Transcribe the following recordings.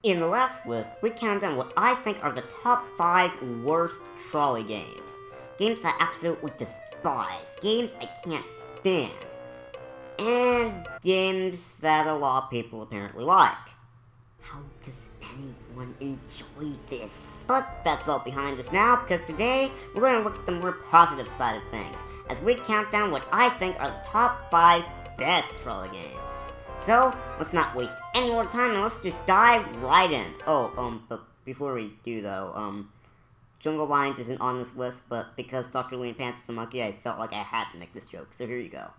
In the last list, we count down what I think are the top 5 worst trolley games. Games that I absolutely despise. Games I can't stand. And games that a lot of people apparently like. How does anyone enjoy this? But that's all behind us now, because today we're going to look at the more positive side of things, as we count down what I think are the top 5 best trolley games. So, let's not waste any more time and let's just dive right in. But before we do though, Jungle Vines isn't on this list, but because Dr. Lean Pants is the monkey, I felt like I had to make this joke, so here you go.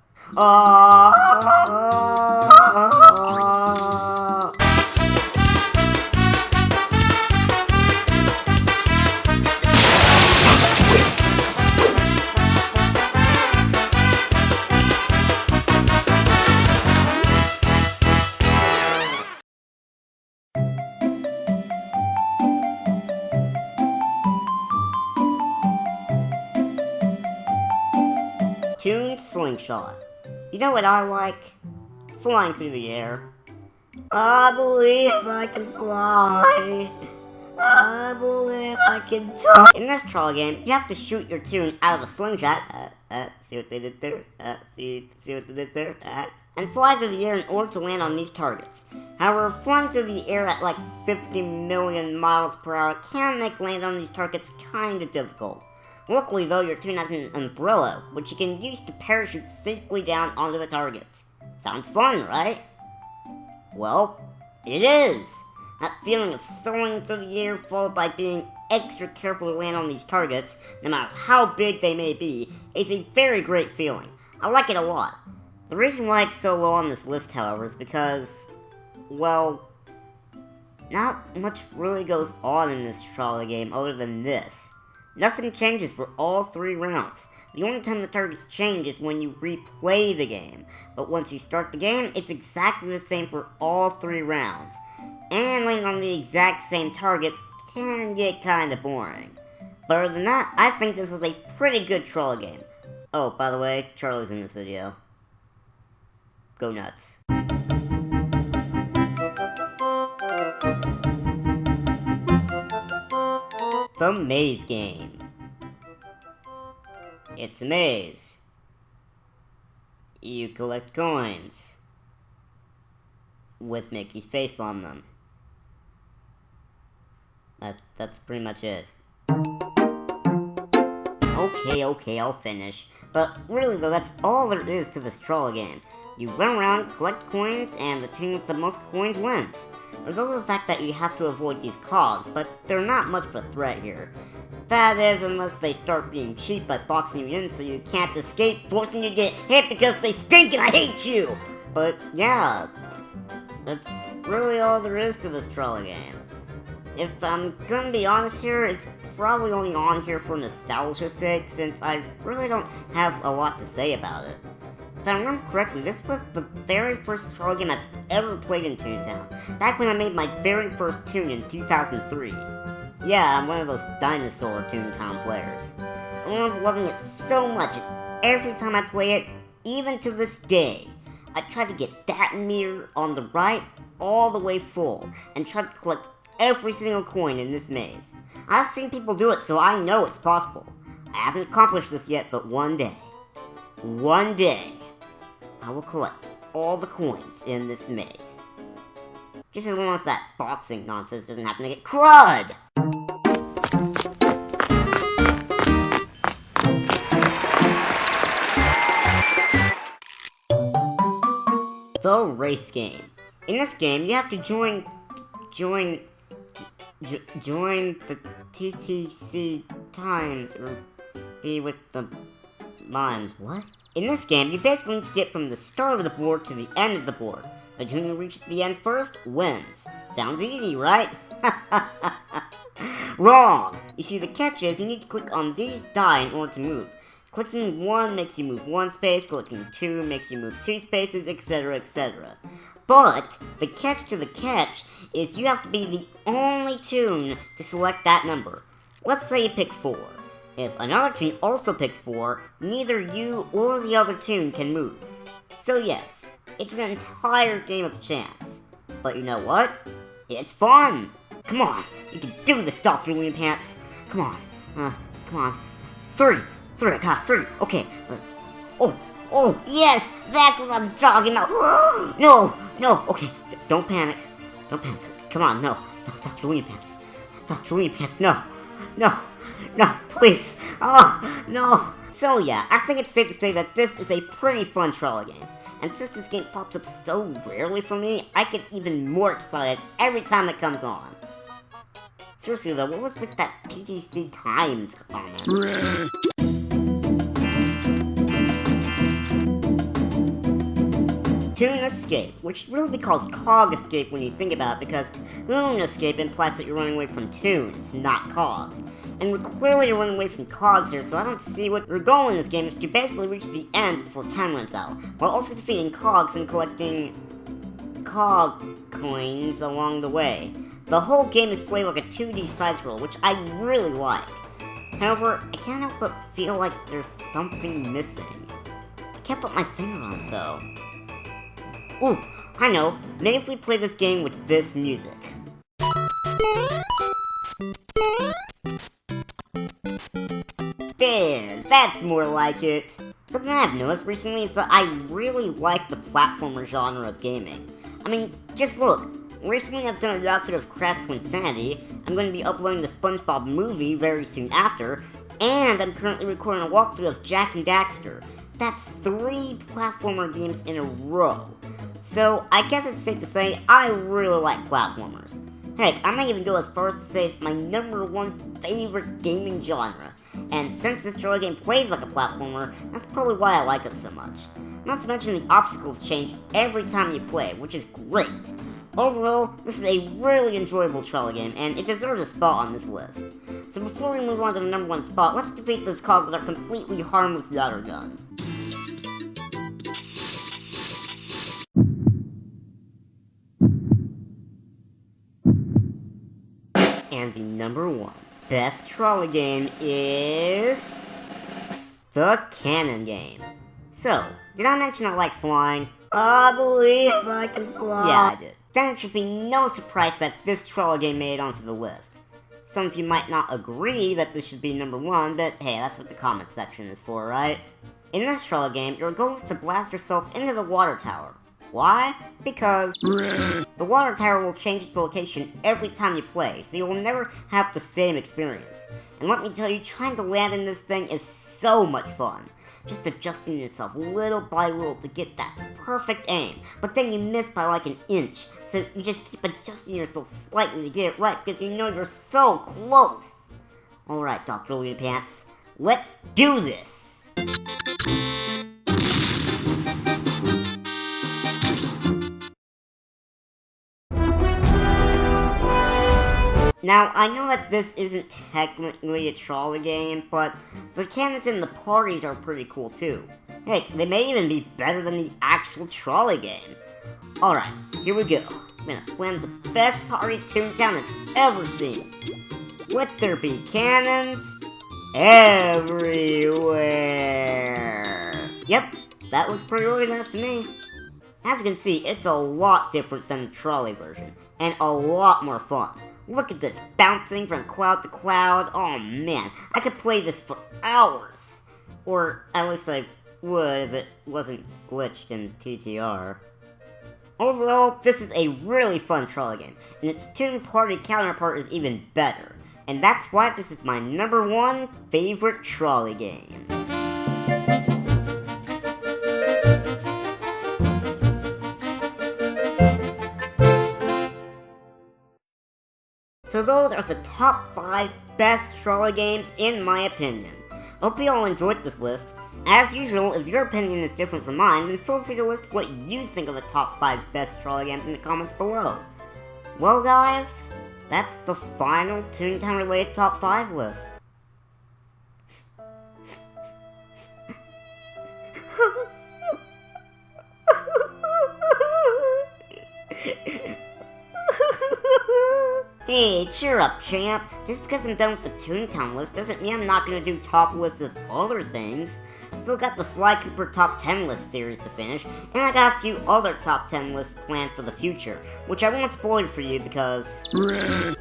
Toon Slingshot. You know what I like? Flying through the air. I believe I can fly. I believe I can talk. In this trolley game, you have to shoot your toon out of a slingshot. See what they did there? See what they did there? And fly through the air in order to land on these targets. However, flying through the air at like 50 million miles per hour can make land on these targets kinda difficult. Luckily though, your toon has an umbrella, which you can use to parachute safely down onto the targets. Sounds fun, right? Well, it is! That feeling of soaring through the air followed by being extra careful to land on these targets, no matter how big they may be, is a very great feeling. I like it a lot. The reason why it's so low on this list, however, is because, well, not much really goes on in this trolley game other than this. Nothing changes for all 3 rounds. The only time the targets change is when you replay the game. But once you start the game, it's exactly the same for all 3 rounds. And landing on the exact same targets can get kinda boring. But other than that, I think this was a pretty good trolley game. Oh, by the way, Charlie's in this video. Go nuts. The Maze Game. It's a maze. You collect coins with Mickey's face on them. That's pretty much it. Okay, I'll finish. But really though, that's all there is to this trolley game. You run around, collect coins, and the team with the most coins wins. There's also the fact that you have to avoid these cogs, but they're not much of a threat here. That is, unless they start being cheap by boxing you in so you can't escape, forcing you to get hit because they stink and I hate you! But yeah, that's really all there is to this trolley game. If I'm gonna be honest here, it's probably only on here for nostalgia's sake, since I really don't have a lot to say about it. If I remember correctly, this was the very first trolley game I've ever played in Toontown, back when I made my very first toon in 2003. Yeah, I'm one of those dinosaur Toontown players. I remember loving it so much, and every time I play it, even to this day, I try to get that mirror on the right all the way full, and try to collect every single coin in this maze. I've seen people do it, so I know it's possible. I haven't accomplished this yet, but one day, I will collect all the coins in this maze. Just as long as that boxing nonsense doesn't happen to get crud! The Race Game. In this game, you have to join the TTC times, or be with the mimes. What? In this game, you basically need to get from the start of the board to the end of the board, but who reaches the end first wins. Sounds easy, right? Wrong! You see, the catch is you need to click on these die in order to move. Clicking 1 makes you move 1 space, clicking 2 makes you move 2 spaces, etc, etc. But, the catch to the catch is you have to be the only toon to select that number. Let's say you pick 4. If another toon also picks 4, neither you or the other toon can move. So yes, it's an entire game of chance. But you know what? It's fun! Come on, you can do this, Dr. Looney Pants. Come on, come on. Three, I got three. Okay. Oh, yes, that's what I'm talking about. No, okay, don't panic. Come on, no, Dr. Looney Pants. Dr. Looney Pants, no, please. Oh, no. So yeah, I think it's safe to say that this is a pretty fun trolley game. And since this game pops up so rarely for me, I get even more excited every time it comes on. Seriously though, what was with that TTC Times comment? Toon Escape, which should really be called Cog Escape when you think about it, because Toon Escape implies that you're running away from toons, not cogs. And we're clearly running away from cogs here, so I don't see what your goal in this game is to basically reach the end before time runs out, while also defeating cogs and collecting cog coins along the way. The whole game is played like a 2D side-scroll, which I really like. However, I can't help but feel like there's something missing. I can't put my finger on it though. Ooh, I know, maybe if we play this game with this music. There, that's more like it. Something I've noticed recently is that I really like the platformer genre of gaming. I mean, just look. Recently I've done a doctorate of Crash Insanity, I'm going to be uploading the SpongeBob movie very soon after, and I'm currently recording a walkthrough of Jak and Daxter. That's 3 platformer games in a row. So, I guess it's safe to say I really like platformers. Heck, I might even go as far as to say it's my #1 favorite gaming genre. And since this trolley game plays like a platformer, that's probably why I like it so much. Not to mention the obstacles change every time you play, which is great. Overall, this is a really enjoyable trolley game, and it deserves a spot on this list. So before we move on to the #1 spot, let's defeat this cog with our completely harmless daughter gun. And the #1 best trolley game is the Cannon game. So, did I mention I like flying? I believe I can fly. Yeah, I did. Then it should be no surprise that this trolley game made it onto the list. Some of you might not agree that this should be #1, but hey, that's what the comment section is for, right? In this trolley game, your goal is to blast yourself into the water tower. Why? Because the water tower will change its location every time you play, so you will never have the same experience. And let me tell you, trying to land in this thing is so much fun. Just adjusting yourself little by little to get that perfect aim, but then you miss by like an inch, so you just keep adjusting yourself slightly to get it right because you know you're so close. Alright, Dr. Looney Pants, let's do this! Now, I know that this isn't technically a trolley game, but the cannons and the parties are pretty cool too. Heck, they may even be better than the actual trolley game. Alright, here we go. I'm gonna plan the best party Toontown has ever seen. Let there be cannons everywhere. Yep, that looks pretty organized to me. As you can see, it's a lot different than the trolley version, and a lot more fun. Look at this, bouncing from cloud to cloud. Oh man, I could play this for hours. Or at least I would if it wasn't glitched in TTR. Overall, this is a really fun trolley game, and its Toon Party counterpart is even better. And that's why this is my #1 favorite trolley game. So those are the top 5 best trolley games in my opinion. Hope you all enjoyed this list. As usual, if your opinion is different from mine, then feel free to list what you think of the top 5 best trolley games in the comments below. Well guys, that's the final Toontown related top 5 list. Hey, cheer up, champ. Just because I'm done with the Toontown list doesn't mean I'm not gonna do top lists of other things. still got the Sly Cooper Top 10 list series to finish, and I got a few other Top 10 lists planned for the future, which I won't spoil for you because...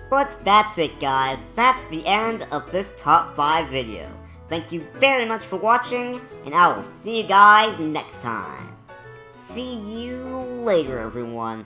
But that's it, guys. That's the end of this Top 5 video. Thank you very much for watching, and I will see you guys next time. See you later, everyone.